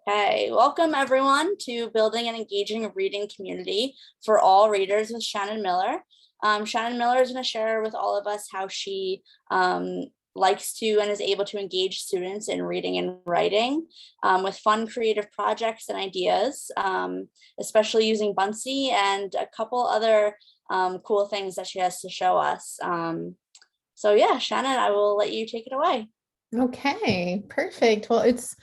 Okay, welcome everyone to Building an Engaging Reading Community for All Readers with Shannon Miller. Shannon Miller is going to share with all of us how she likes to and is able to engage students in reading and writing with fun creative projects and ideas, especially using Buncee and a couple other cool things that she has to show us. So yeah, Shannon, I will let you take it away. Okay, perfect. Well, it's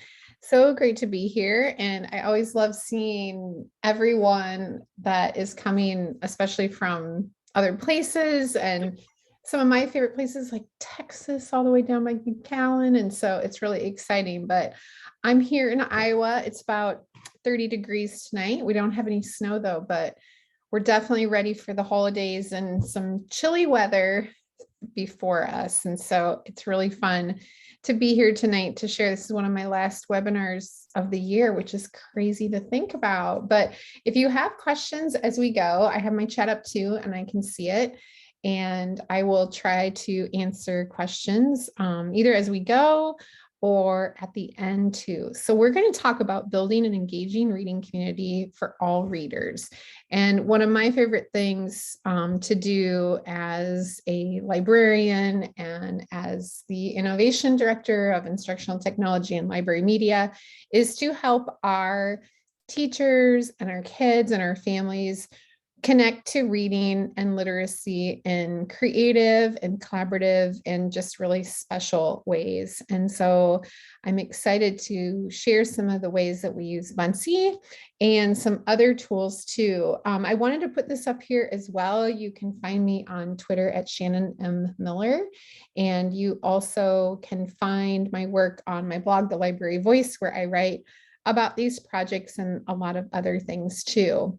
so great to be here. And I always love seeing everyone that is coming, especially from other places and some of my favorite places like Texas, all the way down by McAllen. And so it's really exciting. But I'm here in Iowa. It's about 30 degrees tonight. We don't have any snow though, but we're definitely ready for the holidays and some chilly weather before us. And so it's really fun to be here tonight to share. This is one of my last webinars of the year, which is crazy to think about. But if you have questions as we go, I have my chat up too, and I can see it. And I will try to answer questions either as we go or at the end too. So we're going to talk about building an engaging reading community for all readers. And one of my favorite things to do as a librarian and as the innovation director of instructional technology and library media is to help our teachers and our kids and our families connect to reading and literacy in creative and collaborative and just really special ways. And so I'm excited to share some of the ways that we use Buncee and some other tools too. I wanted to put this up here as well. You can find me on Twitter at Shannon M. Miller. And you also can find my work on my blog, The Library Voice, where I write about these projects and a lot of other things too.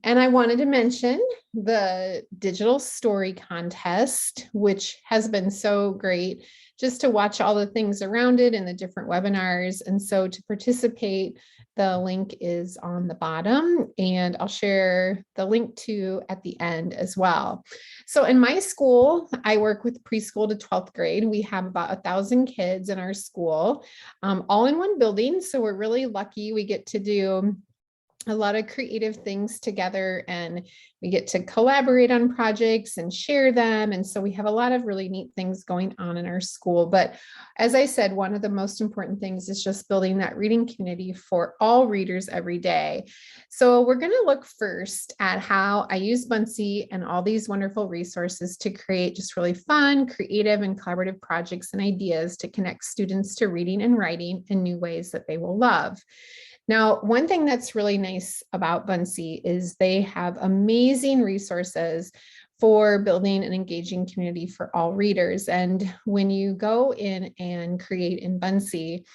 And I wanted to mention the digital story contest, which has been so great just to watch all the things around it and the different webinars. And so to participate, the link is on the bottom, and I'll share the link to at the end as well. So in my school, I work with preschool to 12th grade. We have about 1,000 kids in our school, all in one building. So we're really lucky. We get to do a lot of creative things together, and we get to collaborate on projects and share them. And so we have a lot of really neat things going on in our school. But as I said, one of the most important things is just building that reading community for all readers every day. So we're going to look first at how I use Buncee and all these wonderful resources to create just really fun, creative, and collaborative projects and ideas to connect students to reading and writing in new ways that they will love. Now, one thing that's really nice about Buncee is they have amazing resources for building an engaging community for all readers. And when you go in and create in Buncee,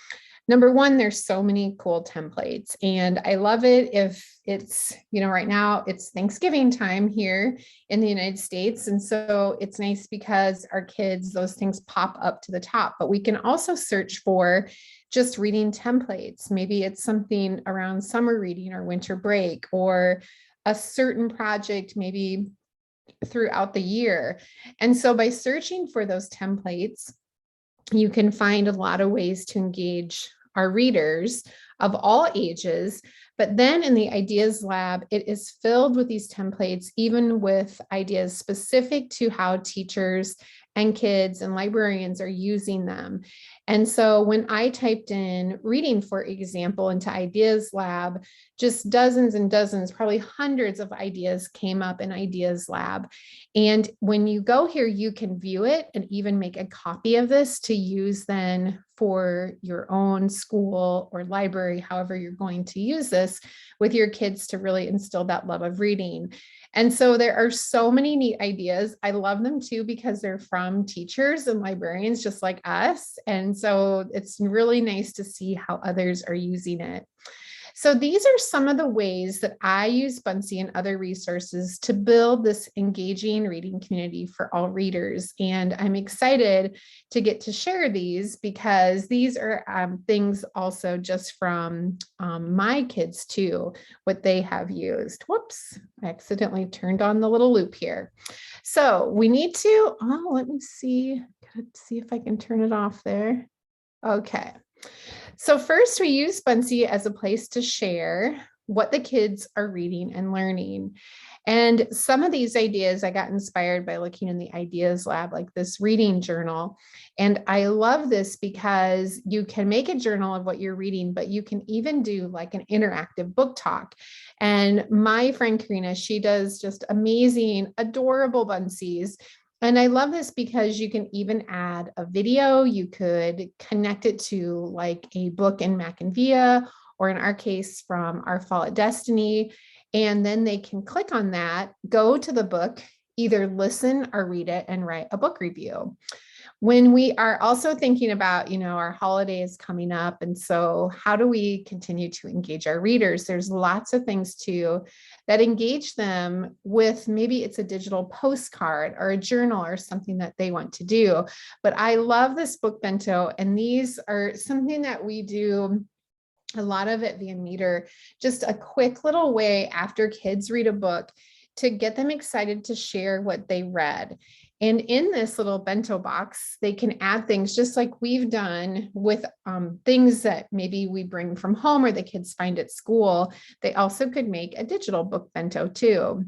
number one, there's so many cool templates, and I love it if it's, right now it's Thanksgiving time here in the United States. And so it's nice because our kids, those things pop up to the top, but we can also search for just reading templates. Maybe it's something around summer reading or winter break, or a certain project, maybe throughout the year. And so by searching for those templates, you can find a lot of ways to engage our readers of all ages. But then in the Ideas Lab, it is filled with these templates, even with ideas specific to how teachers and kids and librarians are using them. And so when I typed in reading, for example, into Ideas Lab, just dozens and dozens, probably hundreds of ideas came up in Ideas Lab. And when you go here, you can view it and even make a copy of this to use then for your own school or library, however you're going to use this with your kids to really instill that love of reading. And so there are so many neat ideas. I love them too, because they're from teachers and librarians just like us. And so it's really nice to see how others are using it. So these are some of the ways that I use Buncee and other resources to build this engaging reading community for all readers. And I'm excited to get to share these, because these are things also just from my kids too, what they have used. Whoops, I accidentally turned on the little loop here. So we need to, let me see, let's see if I can turn it off there. Okay. So first we use Buncee as a place to share what the kids are reading and learning. And some of these ideas I got inspired by looking in the ideas lab, like this reading journal. And I love this because you can make a journal of what you're reading, but you can even do like an interactive book talk. And my friend Karina, she does just amazing, adorable Buncees. And I love this because you can even add a video. You could connect it to like a book in Mac and Via, or in our case from Our Fall at Destiny. And then they can click on that, go to the book, either listen or read it and write a book review. When we are also thinking about, our holidays coming up, and so how do we continue to engage our readers? There's lots of things too that engage them with, maybe it's a digital postcard or a journal or something that they want to do. But I love this book bento, and these are something that we do a lot of it via Meter, just a quick little way after kids read a book to get them excited to share what they read. And in this little bento box, they can add things just like we've done with things that maybe we bring from home or the kids find at school. They also could make a digital book bento too.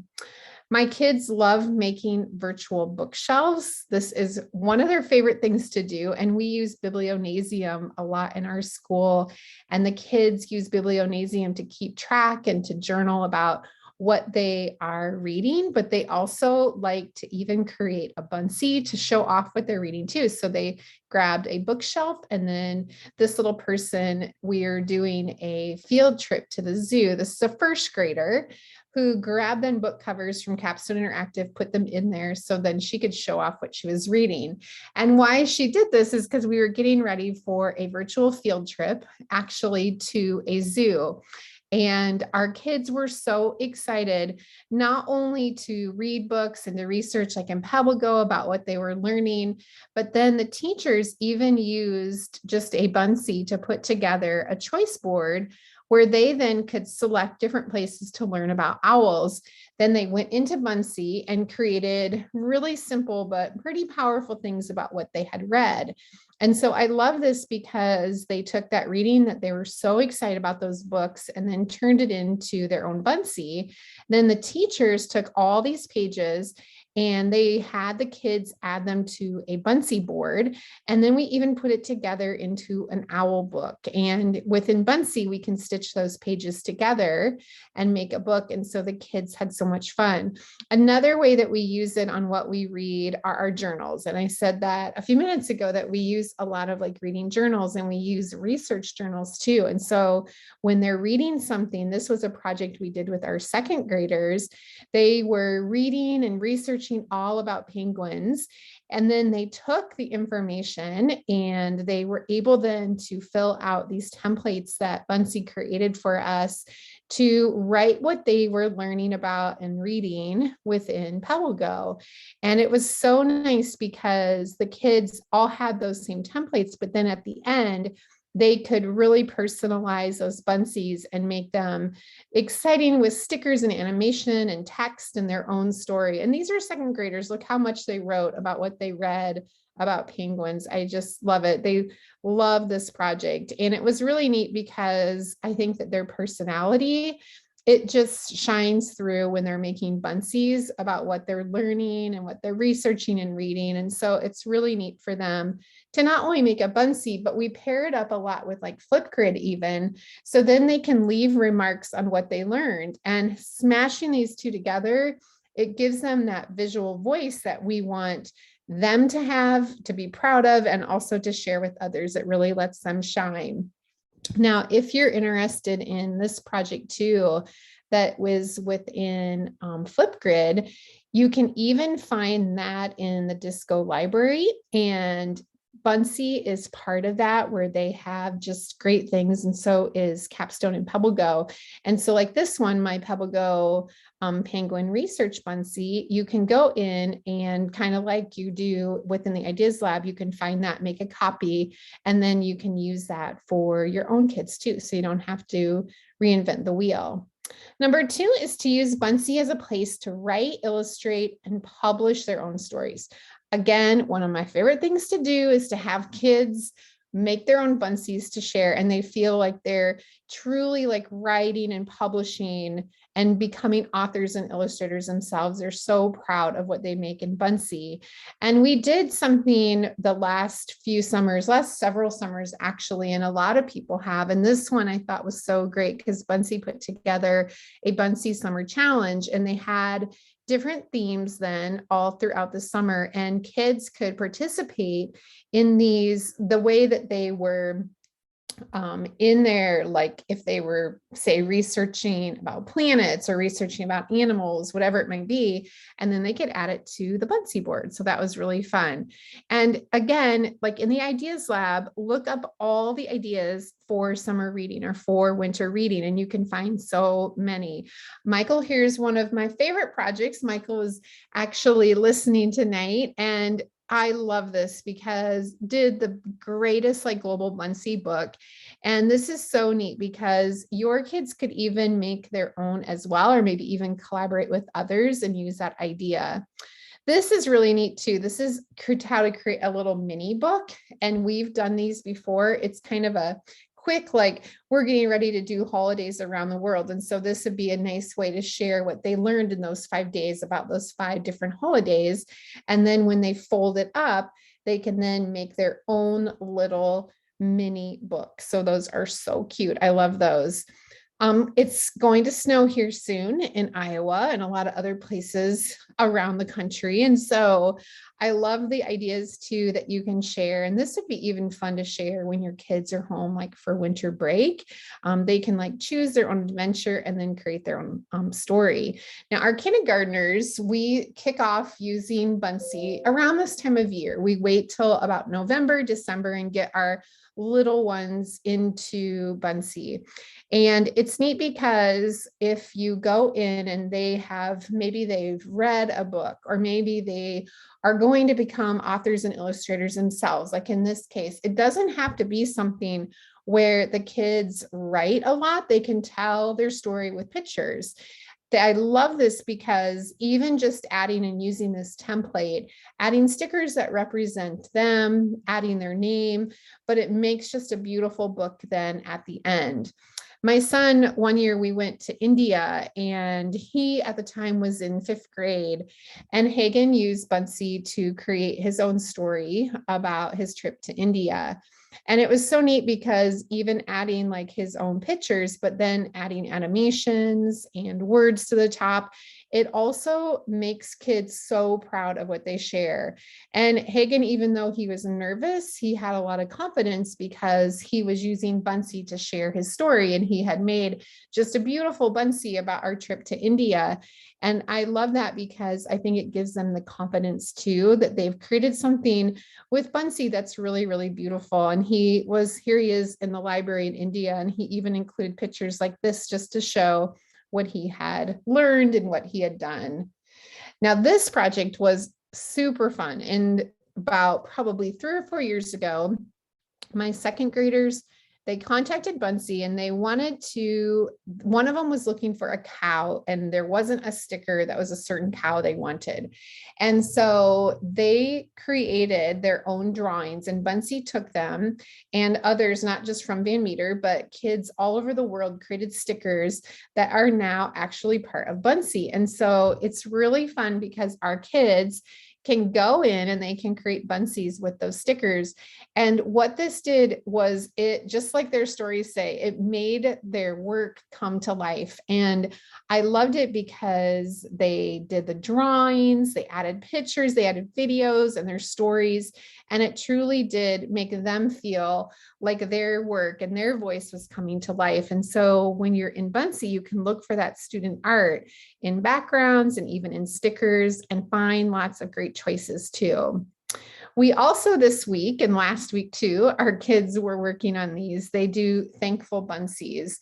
My kids love making virtual bookshelves. This is one of their favorite things to do. And we use Biblionasium a lot in our school. And the kids use Biblionasium to keep track and to journal about what they are reading, but they also like to even create a Buncee to show off what they're reading too. So they grabbed a bookshelf, and then this little person, we're doing a field trip to the zoo. This is a first grader who grabbed then book covers from Capstone Interactive, put them in there so then she could show off what she was reading. And why she did this is because we were getting ready for a virtual field trip, actually to a zoo. And our kids were so excited, not only to read books and to research like in PebbleGo about what they were learning, but then the teachers even used just a Buncee to put together a choice board where they then could select different places to learn about owls. Then they went into Buncee and created really simple but pretty powerful things about what they had read. And so I love this because they took that reading that they were so excited about those books and then turned it into their own Buncee. Then the teachers took all these pages and they had the kids add them to a Buncee board. And then we even put it together into an owl book. And within Buncee, we can stitch those pages together and make a book. And so the kids had so much fun. Another way that we use it on what we read are our journals. And I said that a few minutes ago that we use a lot of like reading journals, and we use research journals too. And so when they're reading something, this was a project we did with our second graders. They were reading and researching all about penguins. And then they took the information and they were able then to fill out these templates that Buncee created for us to write what they were learning about and reading within PebbleGo. And it was so nice because the kids all had those same templates, but then at the end, they could really personalize those Buncees and make them exciting with stickers and animation and text and their own story. And these are second graders. Look how much they wrote about what they read about penguins. I just love it. They love this project. And it was really neat because I think that their personality, it just shines through when they're making Buncees about what they're learning and what they're researching and reading. And so it's really neat for them to not only make a Buncee, but we pair it up a lot with like Flipgrid even. So then they can leave remarks on what they learned, and smashing these two together, it gives them that visual voice that we want them to have, to be proud of, and also to share with others. It really lets them shine. Now, if you're interested in this project too, that was within Flipgrid, you can even find that in the Disco library, and Buncee is part of that, where they have just great things, and so is Capstone and PebbleGo. And so like this one, my PebbleGo Penguin Research Buncee, you can go in and kind of like you do within the Ideas Lab, you can find that, make a copy, and then you can use that for your own kids too, so you don't have to reinvent the wheel. Number 2 is to use Buncee as a place to write, illustrate, and publish their own stories. Again, one of my favorite things to do is to have kids make their own Buncees to share, and they feel like they're truly like writing and publishing and becoming authors and illustrators themselves. They're so proud of what they make in Buncee. And we did something the last several summers actually, and a lot of people have. And this one I thought was so great because Buncee put together a Buncee Summer Challenge, and they had different themes then all throughout the summer, and kids could participate in the way that they were in there, like if they were, say, researching about planets or researching about animals, whatever it might be, and then they could add it to the Buncee board. So that was really fun. And again, like in the ideas lab, look up all the ideas for summer reading or for winter reading, and you can find so many. Michael, here's one of my favorite projects. Michael is actually listening tonight, and I love this because did the greatest like global Buncee book. And this is so neat because your kids could even make their own as well, or maybe even collaborate with others and use that idea. This is really neat too. This is how to create a little mini book. And we've done these before. It's kind of a quick, like we're getting ready to do holidays around the world. And so this would be a nice way to share what they learned in those 5 days about those 5 different holidays. And then when they fold it up, they can then make their own little mini book. So those are so cute. I love those. It's going to snow here soon in Iowa and a lot of other places around the country. And so I love the ideas too that you can share. And this would be even fun to share when your kids are home, like for winter break. They can like choose their own adventure and then create their own story. Now, our kindergartners, we kick off using Buncee around this time of year. We wait till about November, December, and get our little ones into Buncee. And it's neat because if you go in and maybe they've read a book, or maybe they are going to become authors and illustrators themselves, like in this case, it doesn't have to be something where the kids write a lot. They can tell their story with pictures. I love this because even just adding and using this template, adding stickers that represent them, adding their name, but it makes just a beautiful book then at the end. My son, one year we went to India, and he at the time was in 5th grade, and Hagen used Buncee to create his own story about his trip to India. And it was so neat because even adding like his own pictures, but then adding animations and words to the top, it also makes kids so proud of what they share. And Hagen, even though he was nervous, he had a lot of confidence because he was using Buncee to share his story. And he had made just a beautiful Buncee about our trip to India. And I love that because I think it gives them the confidence too, that they've created something with Buncee that's really, really beautiful. And here he is in the library in India, and he even included pictures like this just to show what he had learned and what he had done. Now, this project was super fun. And about probably 3 or 4 years ago, my 2nd graders, they contacted Buncee, and one of them was looking for a cow, and there wasn't a sticker that was a certain cow they wanted. And so they created their own drawings, and Buncee took them, and others, not just from Van Meter, but kids all over the world created stickers that are now actually part of Buncee. And so it's really fun because our kids can go in and they can create Buncees with those stickers. And what this did was, it, just like their stories say, it made their work come to life. And I loved it because they did the drawings, they added pictures, they added videos and their stories. And it truly did make them feel like their work and their voice was coming to life. And so when you're in Buncee, you can look for that student art in backgrounds and even in stickers, and find lots of great choices too. We also this week and last week too, our kids were working on these. They do thankful Buncees.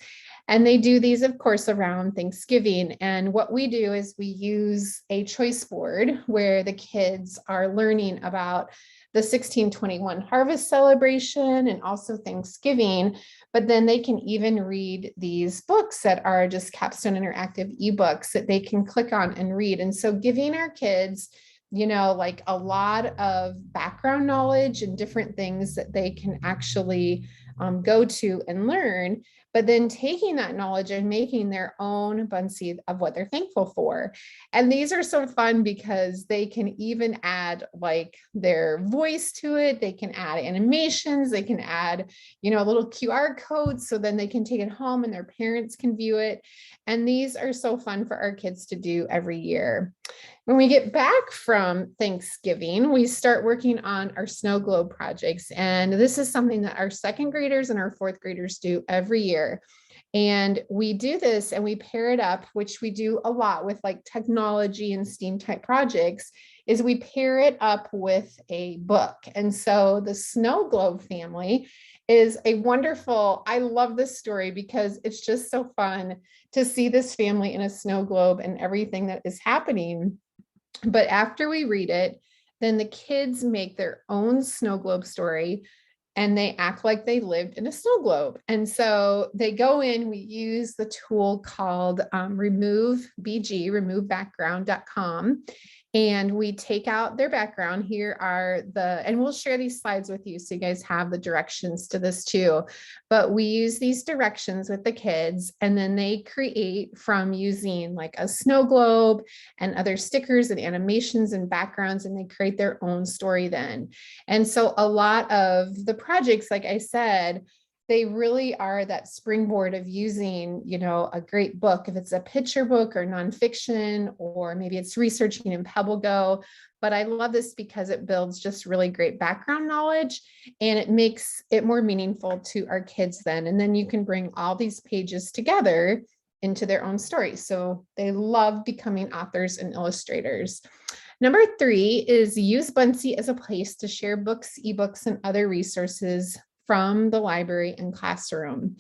And they do these, of course, around Thanksgiving. And what we do is we use a choice board where the kids are learning about the 1621 harvest celebration and also Thanksgiving, but then they can even read these books that are just capstone interactive ebooks that they can click on and read. And so giving our kids like a lot of background knowledge and different things that they can actually go to and learn, but then taking that knowledge and making their own Buncee of what they're thankful for. And these are so fun because they can even add like their voice to it. They can add animations, they can add, little QR codes, so then they can take it home and their parents can view it. And these are so fun for our kids to do every year. When we get back from Thanksgiving, we start working on our snow globe projects. And this is something that our second graders and our fourth graders do every year. And we do this and we pair it up, which we do a lot with like technology and STEAM type projects, is we pair it up with a book. And so the snow globe family is a wonderful, I love this story because it's just so fun to see this family in a snow globe and everything that is happening. But after we read it, then the kids make their own snow globe story and they act like they lived in a snow globe. And so they go in, we use the tool called removebackground.com. And we take out their background. Here are and we'll share these slides with you so you guys have the directions to this too. But we use these directions with the kids, and then they create from using like a snow globe and other stickers and animations and backgrounds, and they create their own story then. And so a lot of the projects, like I said, they really are that springboard of using, a great book, if it's a picture book or nonfiction, or maybe it's researching in PebbleGo. But I love this because it builds just really great background knowledge and it makes it more meaningful to our kids then. And then you can bring all these pages together into their own stories. So they love becoming authors and illustrators. Number 3 is use Buncee as a place to share books, ebooks, and other resources from the library and classroom.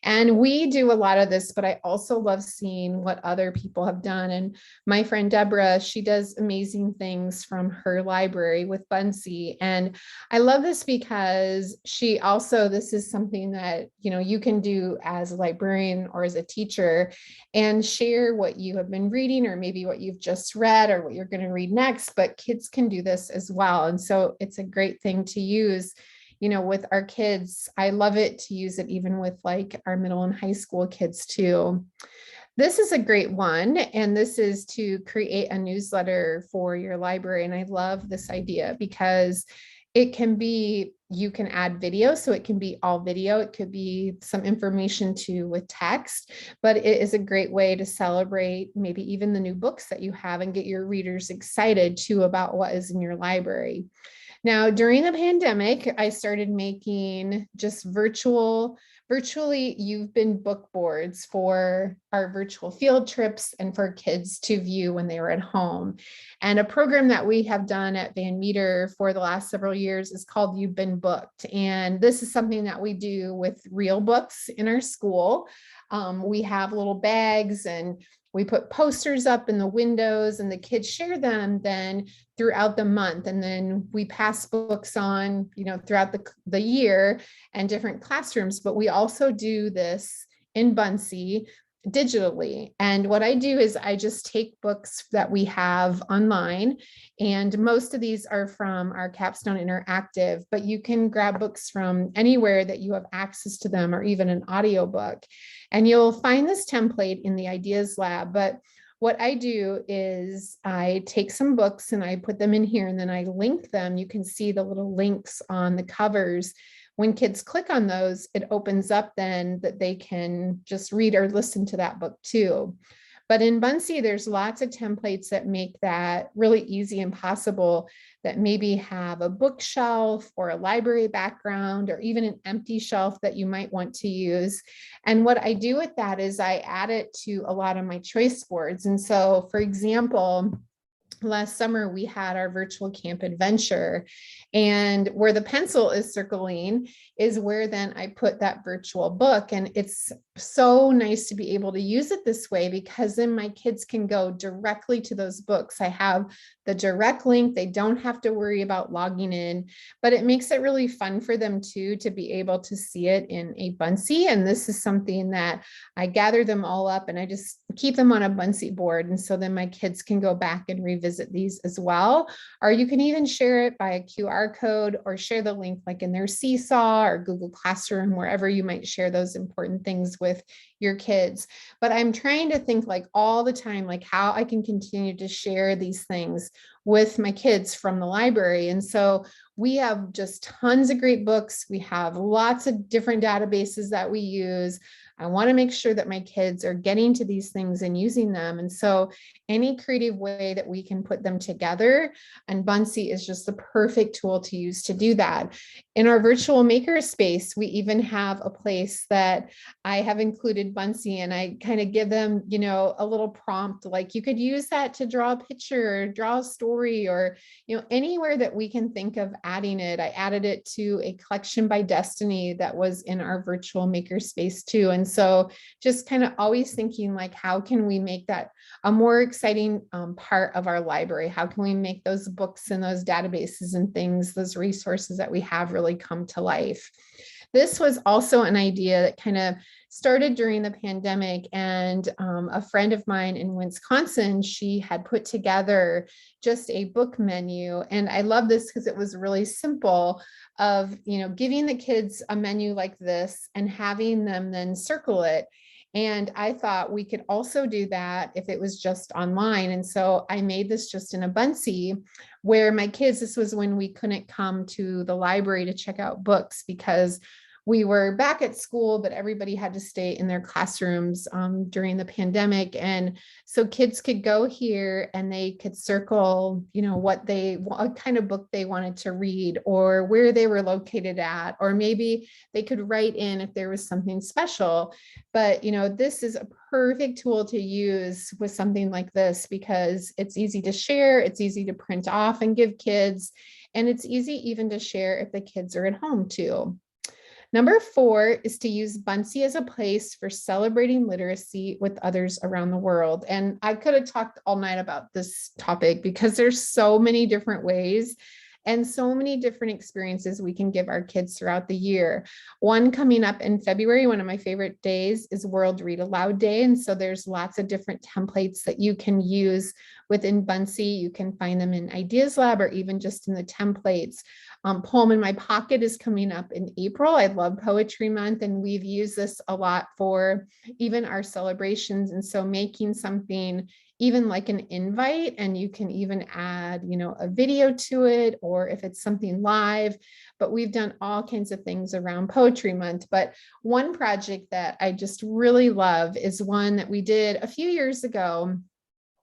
And we do a lot of this, but I also love seeing what other people have done. And my friend Deborah, she does amazing things from her library with Buncee. And I love this because this is something that, you can do as a librarian or as a teacher and share what you have been reading, or maybe what you've just read or what you're going to read next, but kids can do this as well. And so it's a great thing to use with our kids. I love it to use it even with like our middle and high school kids too. This is a great one. And this is to create a newsletter for your library. And I love this idea because it can be, you can add video. So it can be all video. It could be some information too with text, but it is a great way to celebrate maybe even the new books that you have and get your readers excited too about what is in your library. Now, during the pandemic, I started making just virtually you've been book boards for our virtual field trips and for kids to view when they were at home. And a program that we have done at Van Meter for the last several years is called You've Been Booked. And this is something that we do with real books in our school. We have little bags and we put posters up in the windows and the kids share them then throughout the month. And then we pass books on, throughout the year and different classrooms. But we also do this in Buncee digitally. And what I do is I just take books that we have online, and most of these are from our Capstone Interactive, but you can grab books from anywhere that you have access to them, or even an audiobook. And you'll find this template in the Ideas Lab. But what I do is I take some books and I put them in here, and then I link them. You can see the little links on the covers. When kids click on those, it opens up then that they can just read or listen to that book too. But in Buncee, there's lots of templates that make that really easy and possible, that maybe have a bookshelf or a library background, or even an empty shelf that you might want to use. And what I do with that is I add it to a lot of my choice boards. And so, for example, last summer we had our virtual camp adventure, and where the pencil is circling is where then I put that virtual book. And it's so nice to be able to use it this way, because then my kids can go directly to those books. I have the direct link. They don't have to worry about logging in, but it makes it really fun for them too, to be able to see it in a Buncee. And this is something that I gather them all up and I just keep them on a Buncee board. And so then my kids can go back and revisit these as well. Or you can even share it by a QR code, or share the link like in their Seesaw or Google Classroom, wherever you might share those important things with your kids. But I'm trying to think like all the time, like how I can continue to share these things with my kids from the library. And so we have just tons of great books. We have lots of different databases that we use. I want to make sure that my kids are getting to these things and using them. And so any creative way that we can put them together, and Buncee is just the perfect tool to use to do that. In our virtual maker space, we even have a place that I have included Buncee, and I kind of give them, you know, a little prompt, like you could use that to draw a picture, or draw a story, or, you know, anywhere that we can think of adding it. I added it to a collection by Destiny that was in our virtual maker space too. And so just kind of always thinking like, how can we make that a more exciting part of our library? How can we make those books and those databases and things, those resources that we have, really come to life? This was also an idea that kind of started during the pandemic, and a friend of mine in Wisconsin, she had put together just a book menu. And I love this because it was really simple, of, you know, giving the kids a menu like this and having them then circle it. And I thought we could also do that if it was just online. And so I made this just in a Buncee, where my kids, this was when we couldn't come to the library to check out books because we were back at school, but everybody had to stay in their classrooms during the pandemic. And so kids could go here and they could circle, you know, what kind of book they wanted to read, or where they were located at, or maybe they could write in if there was something special. But, you know, this is a perfect tool to use with something like this, because it's easy to share, it's easy to print off and give kids, and it's easy even to share if the kids are at home too. Number 4 is to use Buncee as a place for celebrating literacy with others around the world. And I could have talked all night about this topic, because there's so many different ways and so many different experiences we can give our kids throughout the year. One coming up in February, one of my favorite days, is World Read Aloud Day. And so there's lots of different templates that you can use within Buncee. You can find them in Ideas Lab, or even just in the templates. Poem in My Pocket is coming up in April. I love Poetry Month, and we've used this a lot for even our celebrations. And so making something even like an invite, and you can even add, you know, a video to it, or if it's something live. But we've done all kinds of things around Poetry Month. But one project that I just really love is one that we did a few years ago.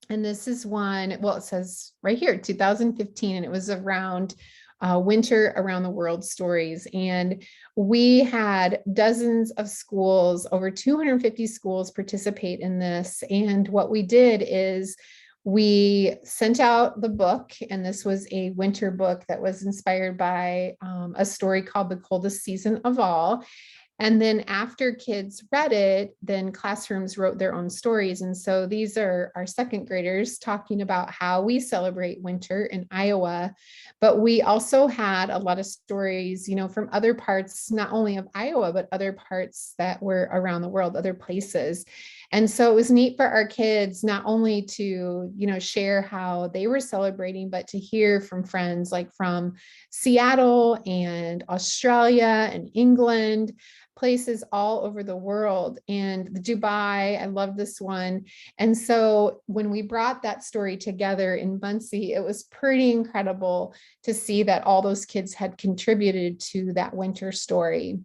And this is one, well, it says right here, 2015, and it was around winter around the world stories. And we had dozens of schools, over 250 schools, participate in this. And what we did is we sent out the book, and this was a winter book that was inspired by a story called The Coldest Season of All. And then after kids read it, then classrooms wrote their own stories. And so these are our second graders talking about how we celebrate winter in Iowa. But we also had a lot of stories, you know, from other parts, not only of Iowa, but other parts that were around the world, other places. And so it was neat for our kids not only to, you know, share how they were celebrating, but to hear from friends like from Seattle and Australia and England, places all over the world, and Dubai. I love this one. And so when we brought that story together in Buncee, it was pretty incredible to see that all those kids had contributed to that winter story.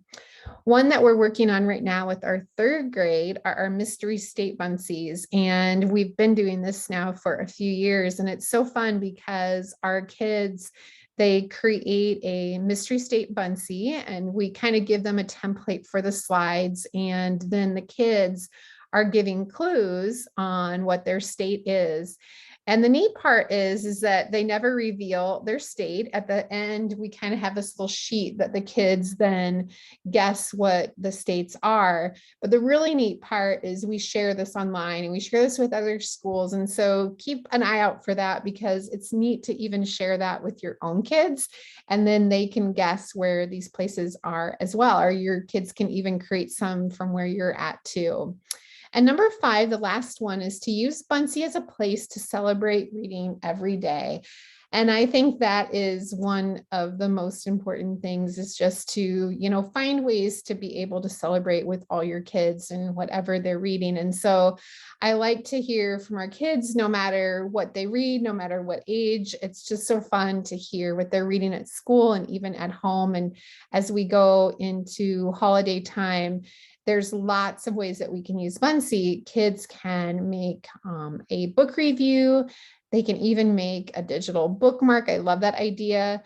One that we're working on right now with our third grade are our mystery state Buncees. And we've been doing this now for a few years. And it's so fun because our kids, they create a mystery state Buncee, and we kind of give them a template for the slides. And then the kids are giving clues on what their state is. And the neat part is that they never reveal their state. At the end, we kind of have this little sheet that the kids then guess what the states are. But the really neat part is we share this online and we share this with other schools. And so keep an eye out for that, because it's neat to even share that with your own kids. And then they can guess where these places are as well, or your kids can even create some from where you're at too. And number 5, the last one, is to use Buncee as a place to celebrate reading every day. And I think that is one of the most important things, is just to, find ways to be able to celebrate with all your kids and whatever they're reading. And so I like to hear from our kids, no matter what they read, no matter what age. It's just so fun to hear what they're reading at school and even at home. And as we go into holiday time, there's lots of ways that we can use Buncee. Kids can make a book review. They can even make a digital bookmark. I love that idea.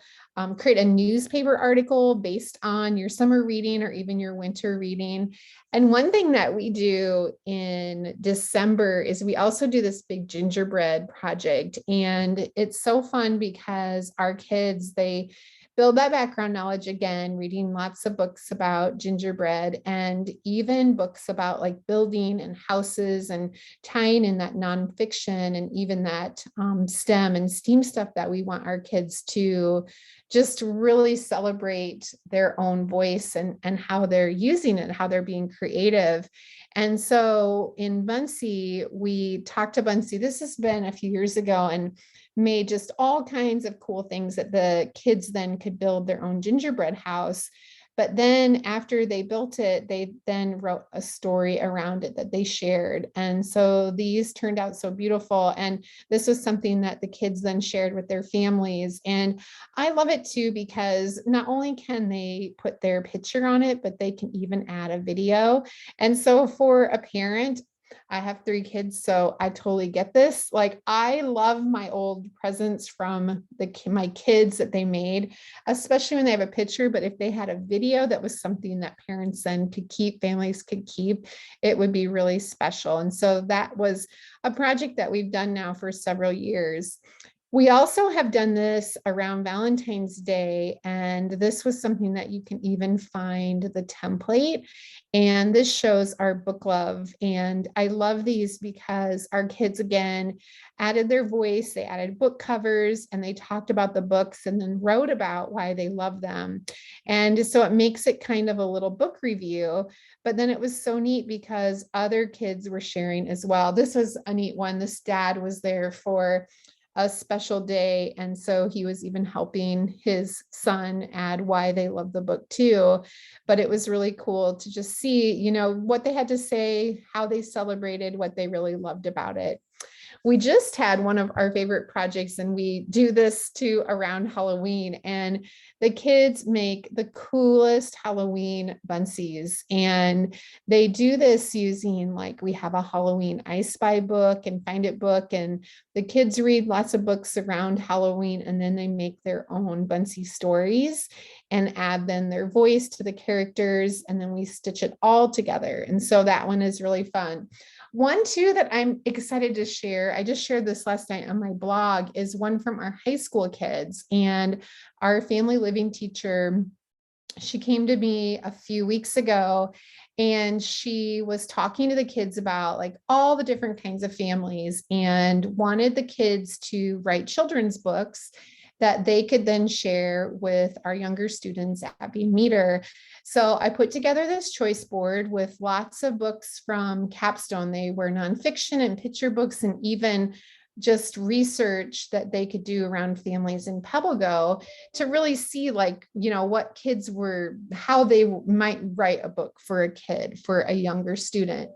Create a newspaper article based on your summer reading or even your winter reading. And one thing that we do in December is we also do this big gingerbread project. And it's so fun because our kids, they build that background knowledge again, reading lots of books about gingerbread and even books about like building and houses, and tying in that nonfiction and even that STEM and STEAM stuff that we want our kids to just really celebrate their own voice and how they're using it, how they're being creative. And so in Buncee, we talked to Buncee, this has been a few years ago, and made just all kinds of cool things that the kids then could build their own gingerbread house. But then after they built it, they then wrote a story around it that they shared. And so these turned out so beautiful. And this was something that the kids then shared with their families. And I love it too, because not only can they put their picture on it, but they can even add a video. And so for a parent, I have 3 kids, so I totally get this. Like, I love my old presents from my kids that they made, especially when they have a picture. But if they had a video that was something that parents then could keep, families could keep, it would be really special. And so that was a project that we've done now for several years. We also have done this around Valentine's Day, and this was something that you can even find the template. And this shows our book love. And I love these because our kids, again, added their voice, they added book covers, and they talked about the books and then wrote about why they love them. And so it makes it kind of a little book review. But then it was so neat because other kids were sharing as well. This was a neat one. This dad was there for a special day. And so he was even helping his son add why they love the book too. But it was really cool to just see, what they had to say, how they celebrated, what they really loved about it. We just had one of our favorite projects, and we do this too around Halloween, and the kids make the coolest Halloween buncees. And they do this using, like, we have a Halloween I Spy book and Find It book, and the kids read lots of books around Halloween, and then they make their own Buncee stories and add then their voice to the characters, and then we stitch it all together. And so that one is really fun. One too that I'm excited to share, I just shared this last night on my blog, is one from our high school kids. And our family living teacher, she came to me a few weeks ago, and she was talking to the kids about like all the different kinds of families, and wanted the kids to write children's books that they could then share with our younger students at Bean Meter. So I put together this choice board with lots of books from Capstone. They were nonfiction and picture books, and even just research that they could do around families in PebbleGo to really see, like, what kids were, how they might write a book for a kid, for a younger student.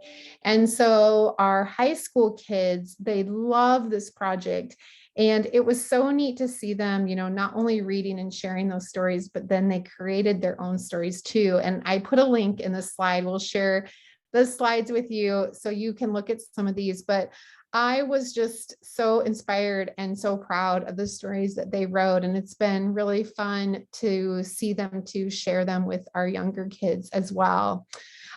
And so our high school kids, they love this project. And it was so neat to see them, not only reading and sharing those stories, but then they created their own stories too. And I put a link in the slide. We'll share the slides with you so you can look at some of these. But I was just so inspired and so proud of the stories that they wrote. And it's been really fun to see them, to share them with our younger kids as well.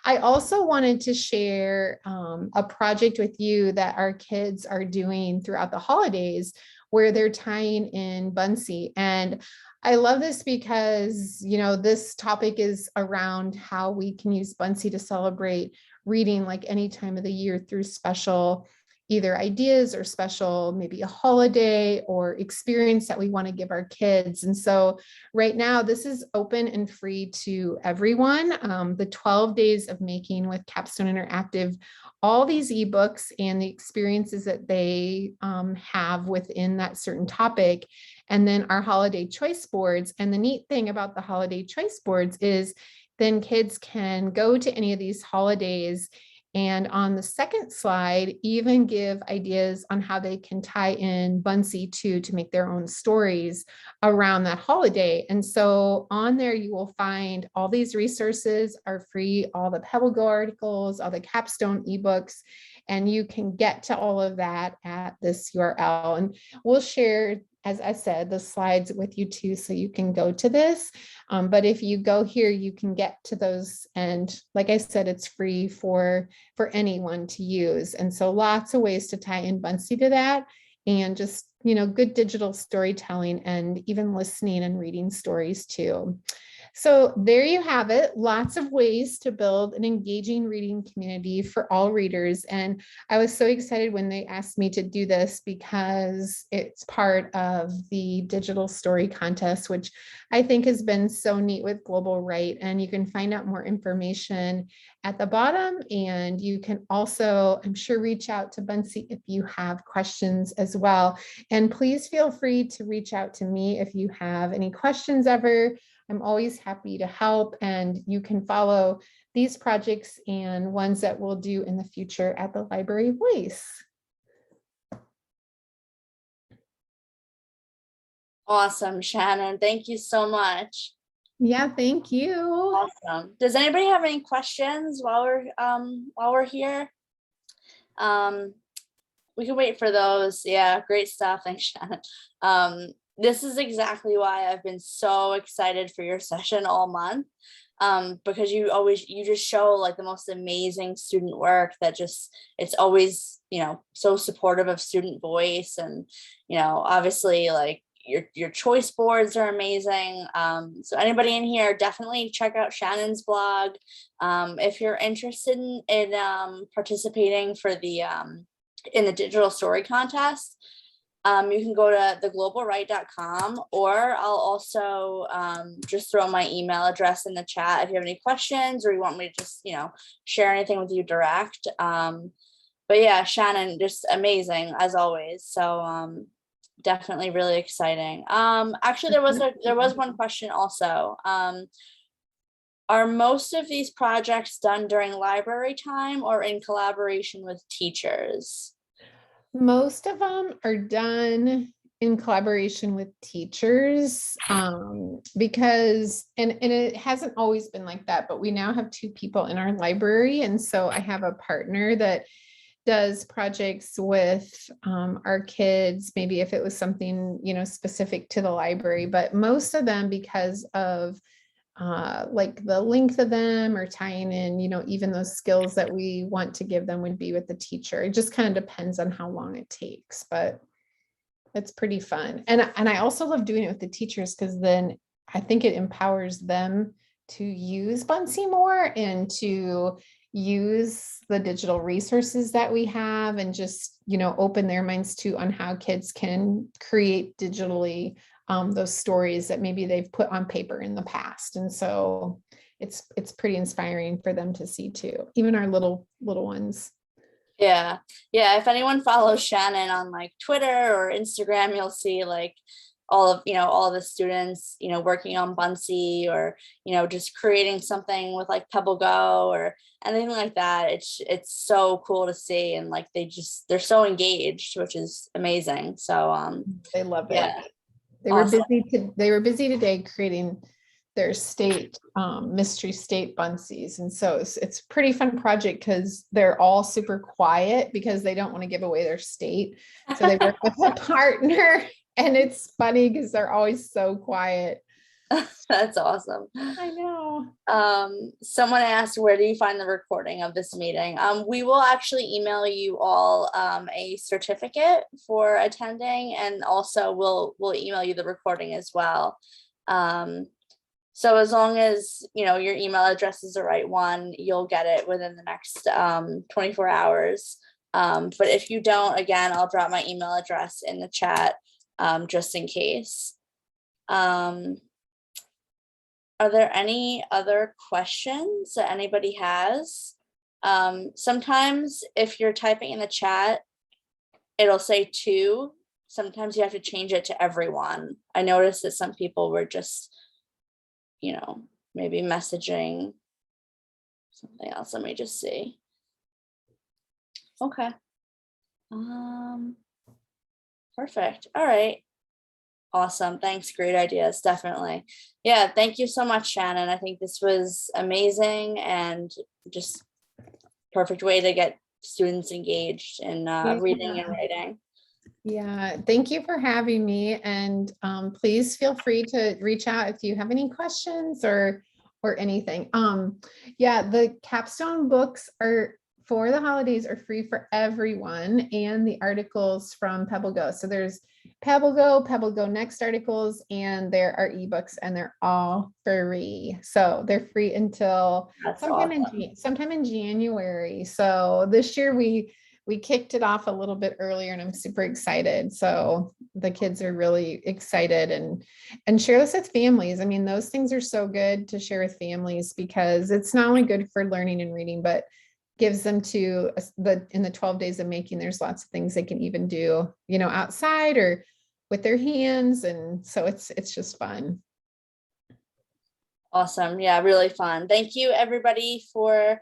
I also wanted to share a project with you that our kids are doing throughout the holidays where they're tying in Buncee. And I love this because, this topic is around how we can use Buncee to celebrate reading like any time of the year through special either ideas or special, maybe a holiday or experience that we want to give our kids. And so right now, this is open and free to everyone. The 12 days of making with Capstone Interactive, all these ebooks and the experiences that they have within that certain topic. And then our holiday choice boards. And the neat thing about the holiday choice boards is then kids can go to any of these holidays and on the second slide, even give ideas on how they can tie in Buncee to make their own stories around that holiday. And so on there, you will find all these resources are free, all the Pebble Go articles, all the Capstone ebooks, and you can get to all of that at this URL. And we'll share, as I said, the slides with you too, so you can go to this. But if you go here, you can get to those. And like I said, it's free for anyone to use. And so lots of ways to tie in Buncee to that and just, good digital storytelling and even listening and reading stories too. So there you have it. Lots of ways to build an engaging reading community for all readers. And I was so excited when they asked me to do this because it's part of the digital story contest, which I think has been so neat with Global Write. And you can find out more information at the bottom. And you can also, I'm sure, reach out to Buncee if you have questions as well. And please feel free to reach out to me if you have any questions ever. I'm always happy to help, and you can follow these projects and ones that we'll do in the future at the Library Voice. Awesome, Shannon. Thank you so much. Yeah, thank you. Awesome. Does anybody have any questions while we're here? We can wait for those. Yeah, great stuff. Thanks, Shannon. This is exactly why I've been so excited for your session all month, because you just show like the most amazing student work that it's always, so supportive of student voice. And, obviously like your choice boards are amazing. So anybody in here, definitely check out Shannon's blog. If you're interested in participating for the in the digital story contest, you can go to theglobalwrite.com, or I'll also just throw my email address in the chat if you have any questions or you want me to just, share anything with you direct. But yeah, Shannon, just amazing as always. So definitely really exciting. Actually, there was one question also. Are most of these projects done during library time or in collaboration with teachers? Most of them are done in collaboration with teachers, because, and it hasn't always been like that, but we now have 2 people in our library. And so I have a partner that does projects with our kids, maybe if it was something, specific to the library, but most of them, because of like the length of them or tying in, even those skills that we want to give them would be with the teacher. It just kind of depends on how long it takes, but it's pretty fun. And I also love doing it with the teachers because then I think it empowers them to use Buncee more and to use the digital resources that we have and just, open their minds to on how kids can create digitally those stories that maybe they've put on paper in the past. And so it's pretty inspiring for them to see too, even our little ones. Yeah. If anyone follows Shannon on like Twitter or Instagram, you'll see like all of the students, working on Buncee or, just creating something with like Pebble Go or anything like that. It's so cool to see. And like, they're so engaged, which is amazing. So, they love it. Yeah. They were busy. They were busy today creating their state mystery state Buncees, and so it's a pretty fun project because they're all super quiet because they don't want to give away their state. So they work with a partner, and it's funny because they're always so quiet. That's awesome. I know. Someone asked, where do you find the recording of this meeting? We will actually email you all a certificate for attending, and also we'll email you the recording as well. So as long as your email address is the right one, you'll get it within the next 24 hours. But if you don't, again, I'll drop my email address in the chat just in case. Are there any other questions that anybody has? Sometimes if you're typing in the chat, it'll say two. Sometimes you have to change it to everyone. I noticed that some people were just, maybe messaging something else. Let me just see. Okay. Perfect. All right. Awesome. Thanks. Great ideas. Definitely. Yeah. Thank you so much, Shannon. I think this was amazing and just perfect way to get students engaged in reading and writing. Yeah, thank you for having me. And please feel free to reach out if you have any questions or anything. Yeah, the capstone books are for the holidays are free for everyone, and the articles from Pebble Go. So there's Pebble Go Next articles, and there are ebooks, and they're all free. So they're free until sometime in January. So this year we kicked it off a little bit earlier, and I'm super excited. So the kids are really excited, and share this with families. I mean, those things are so good to share with families because it's not only good for learning and reading, but gives them to in the 12 days of making, there's lots of things they can even do, outside or with their hands. And so it's just fun. Awesome. Yeah, really fun. Thank you everybody for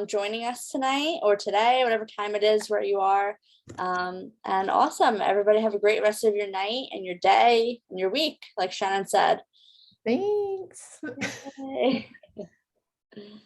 joining us tonight or today, whatever time it is where you are. And awesome. Everybody have a great rest of your night and your day and your week, like Shannon said. Thanks.